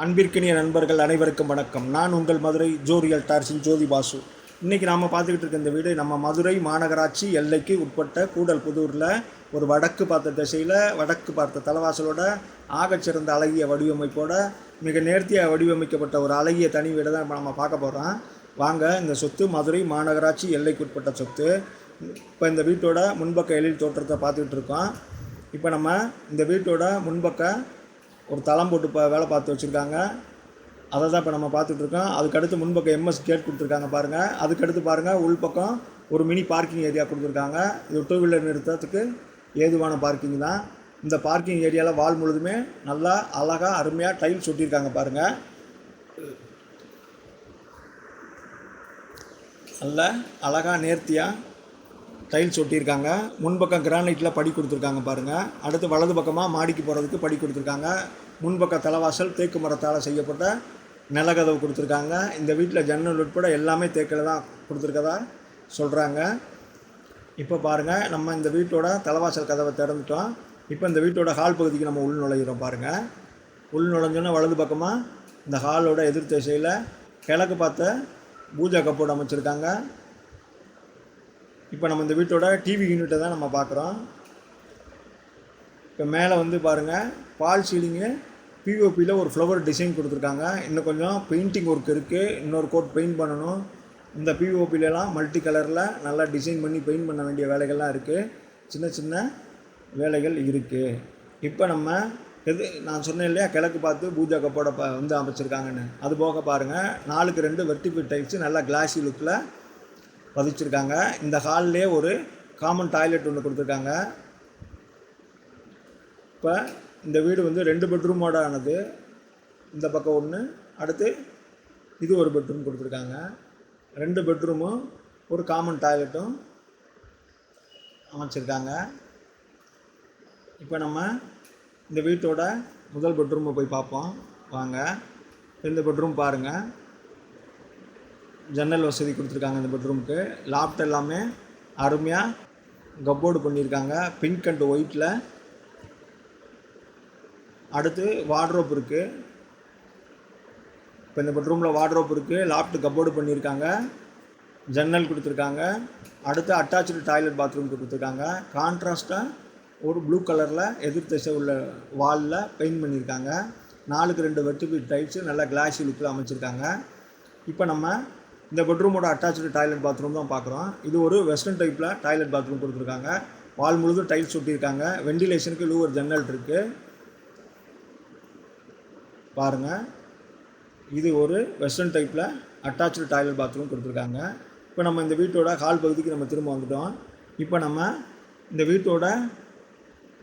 அன்பிற்கினிய நண்பர்கள் அனைவருக்கும் வணக்கம். நான் உங்கள் மதுரை ஜோ ரியல்டார்ஸின் ஜோதி பாசு. இன்றைக்கி நாம் பார்த்துக்கிட்டு இருக்க இந்த வீடு நம்ம மதுரை மாநகராட்சி எல்லைக்கு உட்பட்ட கூடல்புதூரில் ஒரு வடக்கு பார்த்த திசையில் வடக்கு பார்த்த தலைவாசலோட ஆகச்சிறந்த அழகிய வடிவமைப்போட மிக நேர்த்தியாக வடிவமைக்கப்பட்ட ஒரு அழகிய தனி வீடை தான் இப்போ நம்ம பார்க்க போகிறோம். வாங்க, இந்த சொத்து மதுரை மாநகராட்சி எல்லைக்கு உட்பட்ட சொத்து. இப்போ இந்த வீட்டோட முன்பக்க எழில் தோற்றத்தை பார்த்துக்கிட்டு இருக்கோம். இப்போ நம்ம இந்த வீட்டோட முன்பக்க ஒரு தளம் போட்டு வேலை பார்த்து வச்சுருக்காங்க. அதை தான் இப்போ நம்ம பார்த்துட்ருக்கோம். அதுக்கடுத்து முன்பக்கம் எம்எஸ் கேட் கொடுத்துருக்காங்க பாருங்கள். அதுக்கடுத்து பாருங்கள், உள்பக்கம் ஒரு மினி பார்க்கிங் ஏரியா கொடுத்துருக்காங்க. இது டூ வீலர் நிறுத்தத்துக்கு ஏதுவான பார்க்கிங் தான். இந்த பார்க்கிங் ஏரியாவில் வால் முழுதுமே நல்லா அழகாக அருமையாக டைல்ஸ் ஒட்டியிருக்காங்க பாருங்கள். நல்ல அழகாக நேர்த்தியாக டைல்ஸ் ஒட்டியிருக்காங்க. முன்பக்கம் கிரானைட்டில் படி கொடுத்துருக்காங்க பாருங்கள். அடுத்து வலது பக்கமாக மாடிக்கு போகிறதுக்கு படி கொடுத்துருக்காங்க. முன்பக்க தலைவாசல் தேக்கு மரத்தால் செய்யப்பட்ட நிலக்கதவு கொடுத்துருக்காங்க. இந்த வீட்டில் ஜன்னல் உட்பட எல்லாமே தேக்கில் தான் கொடுத்துருக்கதா சொல்கிறாங்க. இப்போ பாருங்கள், நம்ம இந்த வீட்டோட தலைவாசல் கதவை திறந்துட்டோம். இப்போ இந்த வீட்டோட ஹால் பகுதிக்கு நம்ம உள் நுழைகிறோம் பாருங்கள். உள் நுழைஞ்சோன்னா வலது பக்கமாக இந்த ஹாலோட எதிர் திசையில் கிழக்கு பார்த்த பூஜா கப்போர்டு அமைச்சிருக்காங்க. இப்போ நம்ம இந்த வீட்டோட டிவி யூனிட்டை தான் நம்ம பார்க்குறோம். இப்போ மேலே வந்து பாருங்கள், பால் சீலிங்கு பிஓபியில் ஒரு ஃப்ளவர் டிசைன் கொடுத்துருக்காங்க. இன்னும் கொஞ்சம் பெயிண்டிங் ஒர்க் இருக்குது. இன்னொரு கோட் பெயிண்ட் பண்ணணும். இந்த பிஓபிலலாம் மல்டி கலரில் நல்லா டிசைன் பண்ணி பெயிண்ட் பண்ண வேண்டிய வேலைகள்லாம் இருக்குது. சின்ன சின்ன வேலைகள் இருக்குது. இப்போ நம்ம நான் சொன்னேன் இல்லையா, கிழக்கு பார்த்து பூஜா கப்போட வந்து அமைச்சிருக்காங்கன்னு. அது போக பாருங்கள், 4x2 வெர்டிபிள் டைல்ஸு நல்லா கிளாஸி லுக்கில் பதிச்சிருக்காங்க. இந்த ஹால்லே ஒரு காமன் டாய்லெட் ஒன்று கொடுத்துருக்காங்க. இப்போ இந்த வீடு வந்து 2 பெட்ரூமோட ஆனது. இந்த பக்கம் ஒன்று, அடுத்து இது ஒரு பெட்ரூம் கொடுத்துருக்காங்க. 2 பெட்ரூமும் ஒரு காமன் டாய்லெட்டும் அமைச்சிருக்காங்க. இப்போ நம்ம இந்த வீட்டோட முதல் பெட்ரூமை போய் பார்ப்போம் வாங்க. இந்த பெட்ரூம் பாருங்கள், ஜன்னல் வசதி கொடுத்துருக்காங்க. இந்த பெட்ரூமுக்கு லாப்ட் எல்லாமே அருமையாக கப்போர்டு பண்ணியிருக்காங்க, பிங்க் அண்ட் ஒயிட்டில். அடுத்து வார்ட்ரோப் இருக்குது. இப்போ இந்த பெட்ரூமில் வார்ட்ரோப் இருக்குது, லாப்ட் கப்போர்டு பண்ணியிருக்காங்க, ஜன்னல் கொடுத்துருக்காங்க. அடுத்து அட்டாச்சு டாய்லெட் பாத்ரூம் கொடுத்துருக்காங்க. கான்ட்ராஸ்ட்டாக ஒரு ப்ளூ கலரில் எதிர் திசை உள்ள வாலில் பெயிண்ட் பண்ணியிருக்காங்க. 4x2 வெர்டிபிள் டைல்ஸு நல்லா கிளாஸி லுக்கில் அமைச்சிருக்காங்க. இப்போ நம்ம இந்த பெட்ரூமோட அட்டாச்சு டாய்லெட் பாத்ரூம் தான் பார்க்குறோம். இது ஒரு வெஸ்டர்ன் டைப்பில் டாய்லெட் பாத்ரூம் கொடுத்துருக்காங்க. வால் முழுதும் டைல்ஸ் ஒட்டியிருக்காங்க. வெண்டிலேஷனுக்கு லூவர் ஜன்னல் இருக்குது பாருங்கள். இது ஒரு வெஸ்டர்ன் டைப்பில் அட்டாச்சு டாய்லெட் பாத்ரூம் கொடுத்துருக்காங்க. இப்போ நம்ம இந்த வீட்டோட ஹால் பகுதிக்கு நம்ம திரும்ப வந்துட்டோம். இப்போ நம்ம இந்த வீட்டோட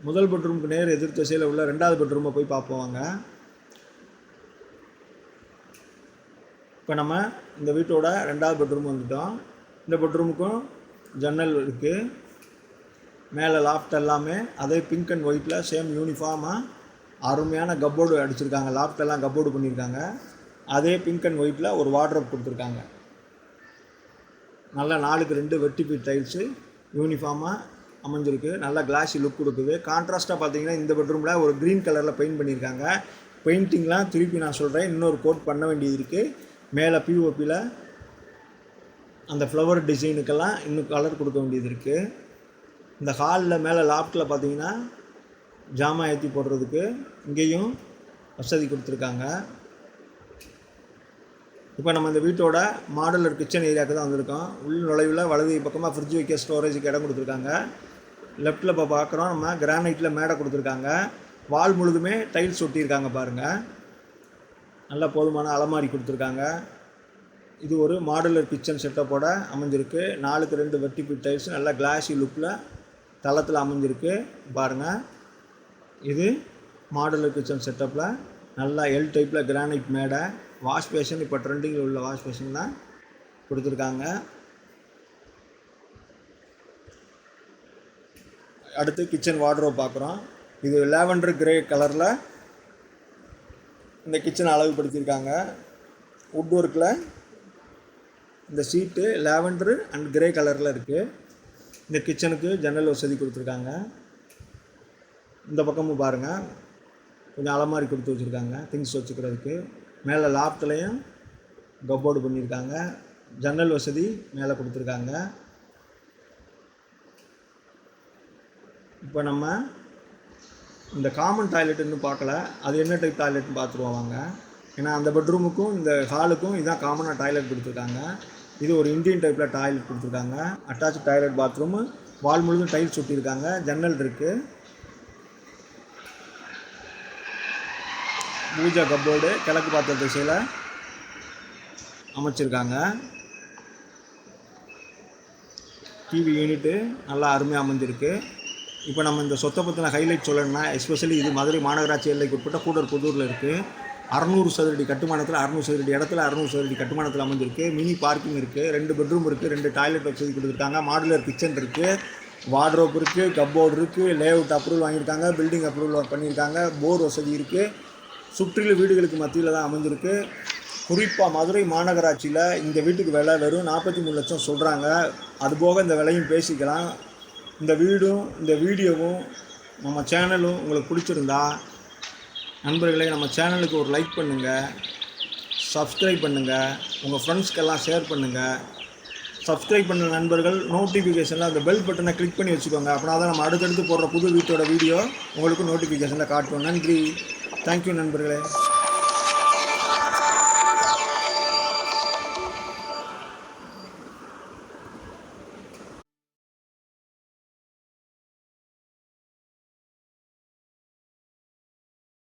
முதல் பெட்ரூமுக்கு நேர் எதிர் திசையில் உள்ள 2வது பெட்ரூமை போய் பார்ப்போங்க. இப்போ நம்ம இந்த வீட்டோட 2வது பெட்ரூம் வந்துட்டோம். இந்த பெட்ரூமுக்கும் ஜன்னல் இருக்குது. மேலே லாஃப்ட் எல்லாமே அதே பிங்க் அண்ட் ஒயிட்டில் சேம் யூனிஃபார்மாக அருமையான கப்போர்டு அடிச்சிருக்காங்க. லாஃப்ட் எல்லாம் கப்போர்டு பண்ணியிருக்காங்க. அதே பிங்க் அண்ட் ஒயிட்டில் ஒரு வார்ட்ரோப் கொடுத்துருக்காங்க. நல்லா 4x2 வெர்டிபிள் டைல்ஸு யூனிஃபார்மாக அமைஞ்சிருக்கு. நல்லா கிளாஸி லுக் கொடுக்குது. கான்ட்ராஸ்ட்டாக பார்த்தீங்கன்னா இந்த பெட்ரூமில் ஒரு க்ரீன் கலரில் பெயிண்ட் பண்ணியிருக்காங்க. பெயிண்டிங்லாம் திருப்பி நான் சொல்கிறேன், இன்னொரு கோட் பண்ண வேண்டியது இருக்குது. மேலே பிஓபியில் அந்த ஃப்ளவர் டிசைனுக்கெல்லாம் இன்னும் கலர் கொடுக்க வேண்டியது இருக்குது. இந்த ஹாலில் மேலே லாப்டில் பார்த்தீங்கன்னா ஜாமான் ஏற்றி போடுறதுக்கு இங்கேயும் வசதி கொடுத்துருக்காங்க. இப்போ நம்ம இந்த வீட்டோட மாடுலர் கிச்சன் ஏரியாவுக்கு தான் வந்திருக்கோம். உள் நுழைவில் வலது பக்கமாக ஃப்ரிட்ஜ் வைக்க ஸ்டோரேஜுக்கு இடம் கொடுத்துருக்காங்க. லெஃப்ட்டில் இப்போ பார்க்குறோம், நம்ம கிரானைட்டில் மேடை கொடுத்துருக்காங்க. வால் முழுதுமே டைல்ஸ் ஒட்டியிருக்காங்க பாருங்கள். நல்ல போதுமான அலமாரி கொடுத்துருக்காங்க. இது ஒரு மாடுலர் கிச்சன் செட்டப்போட அமைஞ்சிருக்கு. 4x2 வெர்டிபிள் டைல்ஸ் நல்லா கிளாஸி லுக்கில் தளத்தில் அமைஞ்சிருக்கு பாருங்கள். இது மாடுலர் கிச்சன் செட்டப்பில் நல்லா எல் டைப்பில் கிரானைட் மேடை. வாஷ் பேஷன் இப்போ ட்ரெண்டிங்கில் உள்ள வாஷ் பேஷன் தான் கொடுத்துருக்காங்க. அடுத்து கிச்சன் வார்ட்ரோப் பார்க்குறோம். இது லேவண்டர் கிரே கலரில் இந்த கிச்சனை அழகுபடுத்தியிருக்காங்க. வுட் ஒர்க்கில் இந்த சீட்டு லேவண்டரு அண்ட் கிரே கலரில் இருக்குது. இந்த கிச்சனுக்கு ஜன்னல் வசதி கொடுத்துருக்காங்க. இந்த பக்கமும் பாருங்கள், கொஞ்சம் அலமாரி கொடுத்து வச்சுருக்காங்க திங்ஸ் வச்சுக்கிறதுக்கு. மேலே லாப்ட்லேயும் கப்போர்டு பண்ணியிருக்காங்க. ஜன்னல் வசதி மேலே கொடுத்துருக்காங்க. இப்போ நம்ம இந்த காமன் டாய்லெட் இன்னும் பார்க்கல, அது என்ன டைப் டாய்லெட்னு பார்த்துருவோம் வாங்க. ஏன்னா அந்த பெட்ரூமுக்கும் இந்த ஹாலுக்கும் இதுதான் காமனாக டாய்லெட் கொடுத்துருக்காங்க. இது ஒரு இந்தியன் டைப்பில் டாய்லெட் கொடுத்துருக்காங்க. அட்டாச் டாய்லெட் பாத்ரூமு, வால் முழுதும் டைல்ஸ் ஒட்டியிருக்காங்க. ஜன்னல் இருக்குது. பூஜா கப்போர்டு கிழக்கு பார்த்த திசையில் அமைச்சிருக்காங்க. டிவி யூனிட்டு நல்லா அருமையாக அமைஞ்சிருக்கு. இப்போ நம்ம இந்த சொத்தை பற்றின ஹைலைட் சொல்லணும்னா, எஸ்பெஷலி இது மதுரை மாநகராட்சி எல்லைக்கு உட்பட்ட கூடற்புதூரில் இருக்குது. 600 சதுரடி கட்டுமானத்தில் 600 சதுரடி இடத்துல 600 சதுரடி கட்டுமானத்தில் அமைஞ்சிருக்கு. மினி பார்க்கிங் இருக்குது, 2 பெட்ரூம் இருக்குது, 2 டாய்லெட் வசதி கொடுத்துருக்காங்க. மாடுலர் கிச்சன் இருக்குது, வார்ட்ரோப் இருக்குது, கப்போர்டு இருக்குது, லேஅவுட் அப்ரூவல் வாங்கியிருக்காங்க, பில்டிங் அப்ரூவல் பண்ணியிருக்காங்க, போர் வசதி இருக்குது. சுற்றிலும் வீடுகளுக்கு மத்தியில் தான் அமைஞ்சிருக்கு. குறிப்பாக மதுரை மாநகராட்சியில் இந்த வீட்டுக்கு விலை வெறும் 43 லட்சம் சொல்கிறாங்க. அதுபோக இந்த விலையும் பேசிக்கலாம். இந்த வீடும் இந்த வீடியோவும் நம்ம சேனலும் உங்களுக்கு பிடிச்சிருந்தா நண்பர்களே நம்ம சேனலுக்கு ஒரு லைக் பண்ணுங்கள், சப்ஸ்கிரைப் பண்ணுங்கள், உங்கள் ஃப்ரெண்ட்ஸ்க்கெல்லாம் ஷேர் பண்ணுங்கள். சப்ஸ்கிரைப் பண்ண நண்பர்கள் நோட்டிஃபிகேஷனில் அந்த பெல் பட்டனை கிளிக் பண்ணி வச்சுக்கோங்க. அப்படின்னா தான் நம்ம அடுத்தடுத்து போடுற புது வீட்டோட வீடியோ உங்களுக்கு நோட்டிஃபிகேஷனில் காட்டுவோம். நன்றி, தேங்க்யூ நண்பர்களே.